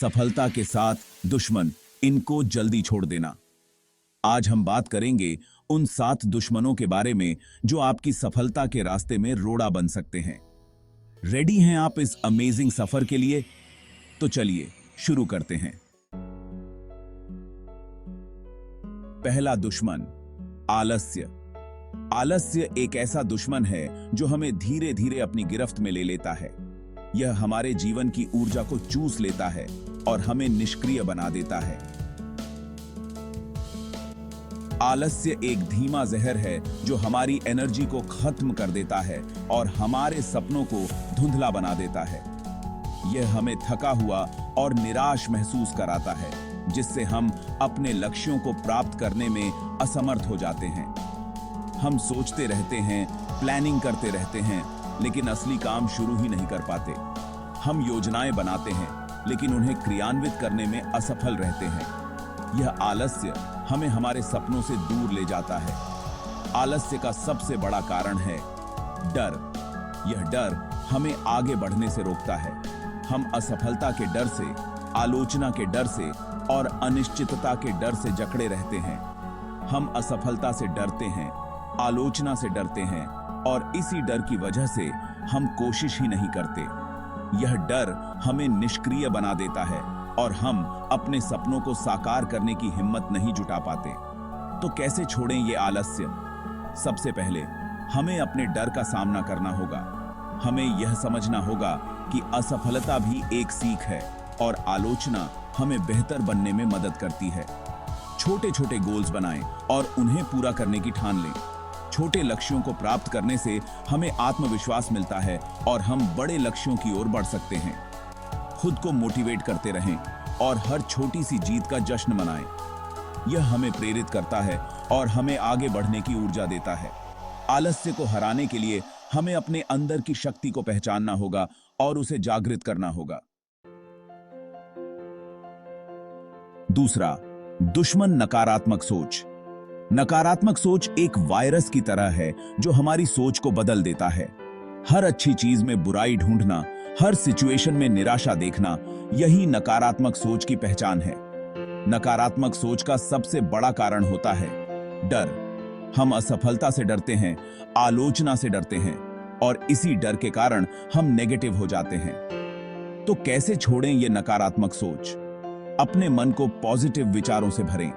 सफलता के साथ दुश्मन, इनको जल्दी छोड़ देना। आज हम बात करेंगे उन 7 दुश्मनों के बारे में जो आपकी सफलता के रास्ते में रोड़ा बन सकते हैं। रेडी हैं आप इस अमेजिंग सफर के लिए? तो चलिए शुरू करते हैं। पहला दुश्मन, आलस्य। आलस्य एक ऐसा दुश्मन है जो हमें धीरे धीरे अपनी गिरफ्त में ले लेता है। यह हमारे जीवन की ऊर्जा को चूस लेता है और हमें निष्क्रिय बना देता है। आलस्य एक धीमा जहर है जो हमारी एनर्जी को खत्म कर देता है और हमारे सपनों को धुंधला बना देता है। यह हमें थका हुआ और निराश महसूस कराता है, जिससे हम अपने लक्ष्यों को प्राप्त करने में असमर्थ हो जाते हैं। हम सोचते रहते हैं, प्लानिंग करते रहते हैं, लेकिन असली काम शुरू ही नहीं कर पाते। हम योजनाएं बनाते हैं, लेकिन उन्हें क्रियान्वित करने में असफल रहते हैं। यह आलस्य हमें हमारे सपनों से दूर ले जाता है। आलस्य का सबसे बड़ा कारण है डर। यह डर हमें आगे बढ़ने से रोकता है। हम असफलता के डर से, आलोचना के डर से और अनिश्चितता के डर से जकड़े रहते हैं। हम असफलता से डरते हैं, आलोचना से डरते हैं और इसी डर की वजह से हम कोशिश ही नहीं करते। यह डर हमें निष्क्रिय बना देता है और हम अपने सपनों को साकार करने की हिम्मत नहीं जुटा पाते। तो कैसे छोड़ें ये आलस्य? सबसे पहले हमें अपने डर का सामना करना होगा। हमें यह समझना होगा कि असफलता भी एक सीख है और आलोचना हमें बेहतर बनने में मदद करती है। छोटे छोटे गोल्स बनाएं और उन्हें पूरा करने की ठान लें। छोटे लक्ष्यों को प्राप्त करने से हमें आत्मविश्वास मिलता है और हम बड़े लक्ष्यों की ओर बढ़ सकते हैं। खुद को मोटिवेट करते रहें और हर छोटी सी जीत का जश्न मनाएं। यह हमें प्रेरित करता है और हमें आगे बढ़ने की ऊर्जा देता है। आलस्य को हराने के लिए हमें अपने अंदर की शक्ति को पहचानना होगा और उसे जागृत करना होगा। दूसरा, दुश्मन नकारात्मक सोच। नकारात्मक सोच एक वायरस की तरह है जो हमारी सोच को बदल देता है। हर अच्छी चीज में बुराई ढूंढना, हर सिचुएशन में निराशा देखना, यही नकारात्मक सोच की पहचान है। नकारात्मक सोच का सबसे बड़ा कारण होता है डर। हम असफलता से डरते हैं, आलोचना से डरते हैं और इसी डर के कारण हम नेगेटिव हो जाते हैं। तो कैसे छोड़ें ये नकारात्मक सोच? अपने मन को पॉजिटिव विचारों से भरें।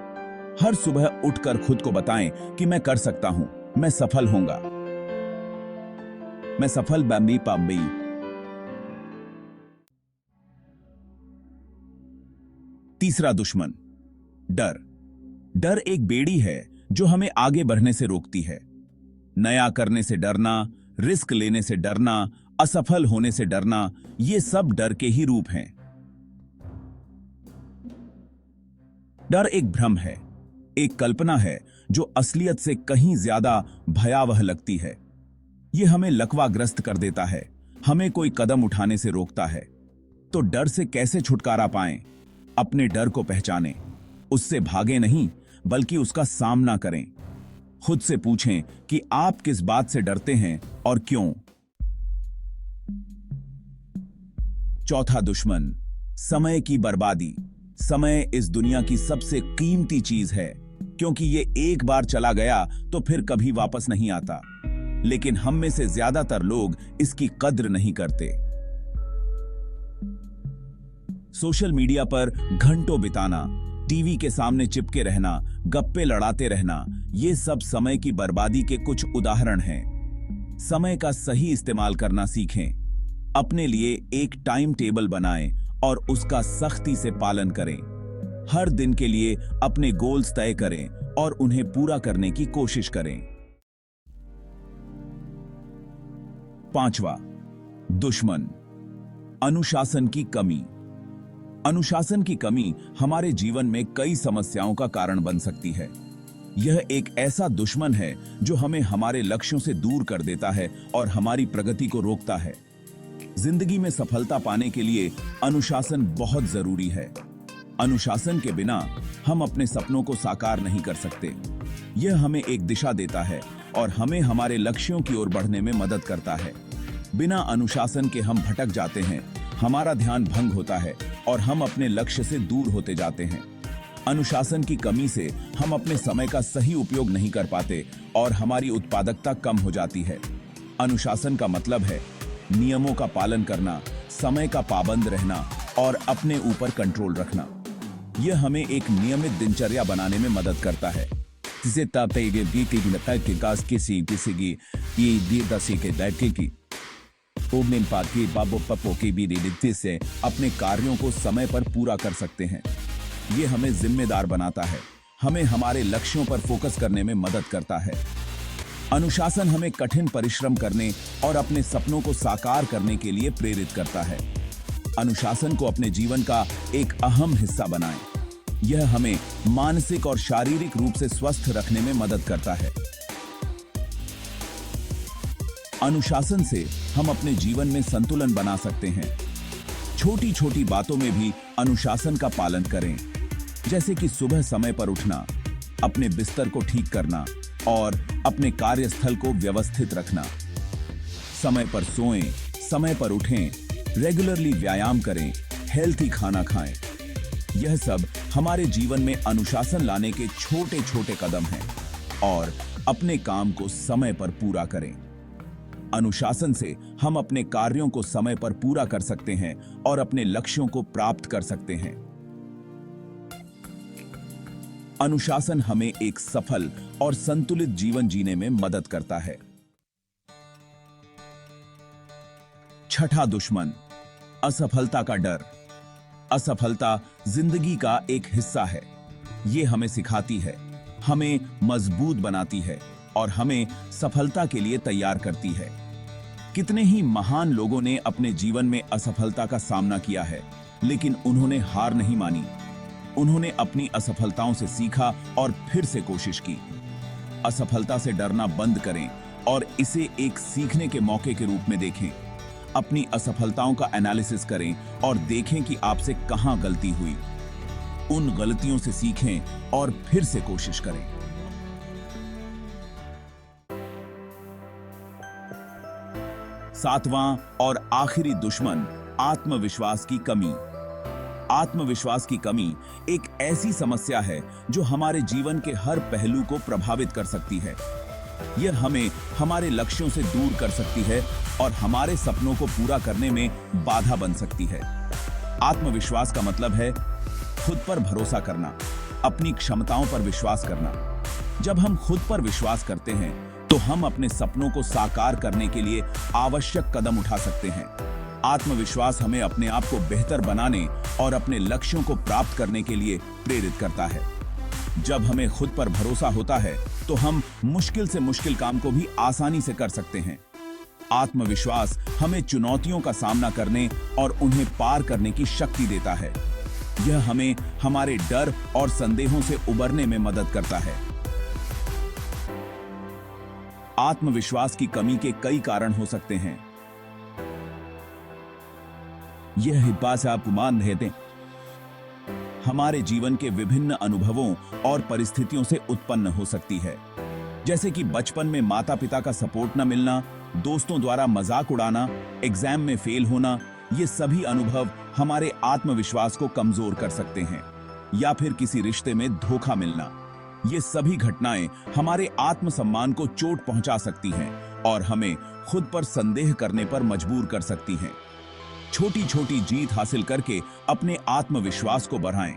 हर सुबह उठकर खुद को बताएं कि मैं कर सकता हूं, मैं सफल होऊंगा, मैं सफल बम्बी पम्बी। तीसरा दुश्मन, डर। डर एक बेड़ी है जो हमें आगे बढ़ने से रोकती है। नया करने से डरना, रिस्क लेने से डरना, असफल होने से डरना, ये सब डर के ही रूप हैं। डर एक भ्रम है, एक कल्पना है जो असलियत से कहीं ज्यादा भयावह लगती है। यह हमें लकवाग्रस्त कर देता है, हमें कोई कदम उठाने से रोकता है। तो डर से कैसे छुटकारा पाएं? अपने डर को पहचानें, उससे भागें नहीं बल्कि उसका सामना करें। खुद से पूछें कि आप किस बात से डरते हैं और क्यों। चौथा दुश्मन, समय की बर्बादी। समय इस दुनिया की सबसे कीमती चीज है, क्योंकि ये एक बार चला गया तो फिर कभी वापस नहीं आता। लेकिन हम में से ज्यादातर लोग इसकी कद्र नहीं करते। सोशल मीडिया पर घंटों बिताना, टीवी के सामने चिपके रहना, गप्पे लड़ाते रहना, ये सब समय की बर्बादी के कुछ उदाहरण हैं। समय का सही इस्तेमाल करना सीखें। अपने लिए एक टाइम टेबल बनाएं और उसका सख्ती से पालन करें। हर दिन के लिए अपने गोल्स तय करें और उन्हें पूरा करने की कोशिश करें। पांचवा दुश्मन, अनुशासन की कमी। अनुशासन की कमी हमारे जीवन में कई समस्याओं का कारण बन सकती है। यह एक ऐसा दुश्मन है जो हमें हमारे लक्ष्यों से दूर कर देता है और हमारी प्रगति को रोकता है। जिंदगी में सफलता पाने के लिए अनुशासन बहुत जरूरी है। अनुशासन के बिना हम अपने सपनों को साकार नहीं कर सकते। यह हमें एक दिशा देता है और हमें हमारे लक्ष्यों की ओर बढ़ने में मदद करता है। बिना अनुशासन के हम भटक जाते हैं, हमारा ध्यान भंग होता है और हम अपने लक्ष्य से दूर होते जाते हैं। अनुशासन की कमी से हम अपने समय का सही उपयोग नहीं कर पाते और हमारी उत्पादकता कम हो जाती है। अनुशासन का मतलब है नियमों का पालन करना, समय का पाबंद रहना और अपने ऊपर कंट्रोल रखना। यह हमें एक नियमित दिनचर्या बनाने में मदद करता है, जिसे से अपने कार्यों को समय पर पूरा कर सकते हैं। ये हमें जिम्मेदार बनाता है, हमें हमारे लक्ष्यों पर फोकस करने में मदद करता है। अनुशासन हमें कठिन परिश्रम करने और अपने सपनों को साकार करने के लिए प्रेरित करता है। अनुशासन को अपने जीवन का एक अहम हिस्सा बनाएं। यह हमें मानसिक और शारीरिक रूप से स्वस्थ रखने में मदद करता है। अनुशासन से हम अपने जीवन में संतुलन बना सकते हैं। छोटी छोटी बातों में भी अनुशासन का पालन करें, जैसे कि सुबह समय पर उठना, अपने बिस्तर को ठीक करना और अपने कार्यस्थल को व्यवस्थित रखना। समय पर सोएं, समय पर उठें, रेगुलरली व्यायाम करें, हेल्थी खाना खाएं। यह सब हमारे जीवन में अनुशासन लाने के छोटे छोटे कदम हैं और अपने काम को समय पर पूरा करें। अनुशासन से हम अपने कार्यों को समय पर पूरा कर सकते हैं और अपने लक्ष्यों को प्राप्त कर सकते हैं। अनुशासन हमें एक सफल और संतुलित जीवन जीने में मदद करता है। छठा दुश्मन, असफलता का डर। असफलता जिंदगी का एक हिस्सा है। ये हमें सिखाती है, हमें मजबूत बनाती है और हमें सफलता के लिए तैयार करती है। कितने ही महान लोगों ने अपने जीवन में असफलता का सामना किया है, लेकिन उन्होंने हार नहीं मानी। उन्होंने अपनी असफलताओं से सीखा और फिर से कोशिश की। असफलता से डरना बंद करें और इसे एक सीखने के मौके के रूप में देखें। अपनी असफलताओं का एनालिसिस करें और देखें कि आपसे कहां गलती हुई। उन गलतियों से सीखें और फिर से कोशिश करें। सातवां और आखिरी दुश्मन, आत्मविश्वास की कमी। आत्मविश्वास की कमी एक ऐसी समस्या है जो हमारे जीवन के हर पहलू को प्रभावित कर सकती है। यह हमें हमारे लक्ष्यों से दूर कर सकती है और हमारे सपनों को पूरा करने में बाधा बन सकती है। आत्मविश्वास का मतलब है खुद पर भरोसा करना, अपनी क्षमताओं पर विश्वास करना। जब हम खुद पर विश्वास करते हैं तो हम अपने सपनों को साकार करने के लिए आवश्यक कदम उठा सकते हैं। आत्मविश्वास हमें अपने आप को बेहतर बनाने और अपने लक्ष्यों को प्राप्त करने के लिए प्रेरित करता है। जब हमें खुद पर भरोसा होता है तो हम मुश्किल से मुश्किल काम को भी आसानी से कर सकते हैं। आत्मविश्वास हमें चुनौतियों का सामना करने और उन्हें पार करने की शक्ति देता है। यह हमें हमारे डर और संदेहों से उबरने में मदद करता है। आत्मविश्वास की कमी के कई कारण हो सकते हैं। यह बात से आपको मान रहे थे, हमारे जीवन के विभिन्न अनुभवों और परिस्थितियों से उत्पन्न हो सकती है, जैसे कि बचपन में माता पिता का सपोर्ट न मिलना, दोस्तों द्वारा मजाक उड़ाना, एग्जाम में फेल होना। ये सभी अनुभव हमारे आत्मविश्वास को कमजोर कर सकते हैं, या फिर किसी रिश्ते में धोखा मिलना। ये सभी घटनाएं हमारे आत्मसम्मान को चोट पहुंचा सकती हैं और हमें खुद पर संदेह करने पर मजबूर कर सकती हैं। छोटी छोटी जीत हासिल करके अपने आत्मविश्वास को बढ़ाएं।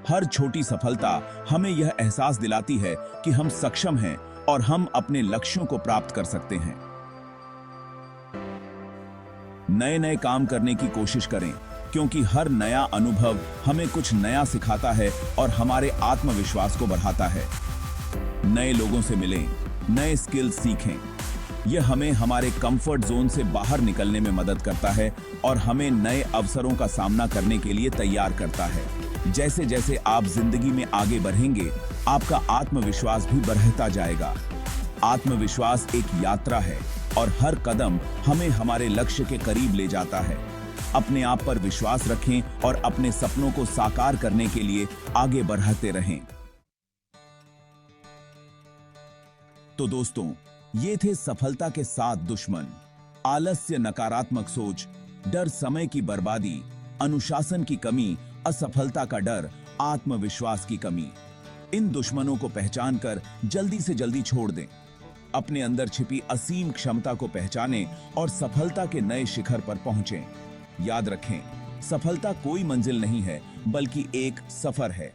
हर छोटी सफलता हमें यह एहसास दिलाती है कि हम सक्षम हैं और हम अपने लक्ष्यों को प्राप्त कर सकते हैं। नए नए काम करने की कोशिश करें, क्योंकि हर नया अनुभव हमें कुछ नया सिखाता है और हमारे आत्मविश्वास को बढ़ाता है। नए लोगों से मिलें, नए स्किल्स सीखें। यह हमें हमारे कंफर्ट जोन से बाहर निकलने में मदद करता है और हमें नए अवसरों का सामना करने के लिए तैयार करता है। जैसे जैसे आप जिंदगी में आगे बढ़ेंगे, आपका आत्मविश्वास भी बढ़ता जाएगा। आत्मविश्वास एक यात्रा है और हर कदम हमें हमारे लक्ष्य के करीब ले जाता है। अपने आप पर विश्वास रखें और अपने सपनों को साकार करने के लिए आगे बढ़ते रहें। तो दोस्तों, ये थे सफलता के 7 दुश्मन। आलस्य, नकारात्मक सोच, डर, समय की बर्बादी, अनुशासन की कमी, असफलता का डर, आत्मविश्वास की कमी। इन दुश्मनों को पहचान कर जल्दी से जल्दी छोड़ दें। अपने अंदर छिपी असीम क्षमता को पहचानें और सफलता के नए शिखर पर पहुंचें। याद रखें, सफलता कोई मंजिल नहीं है, बल्कि एक सफर है।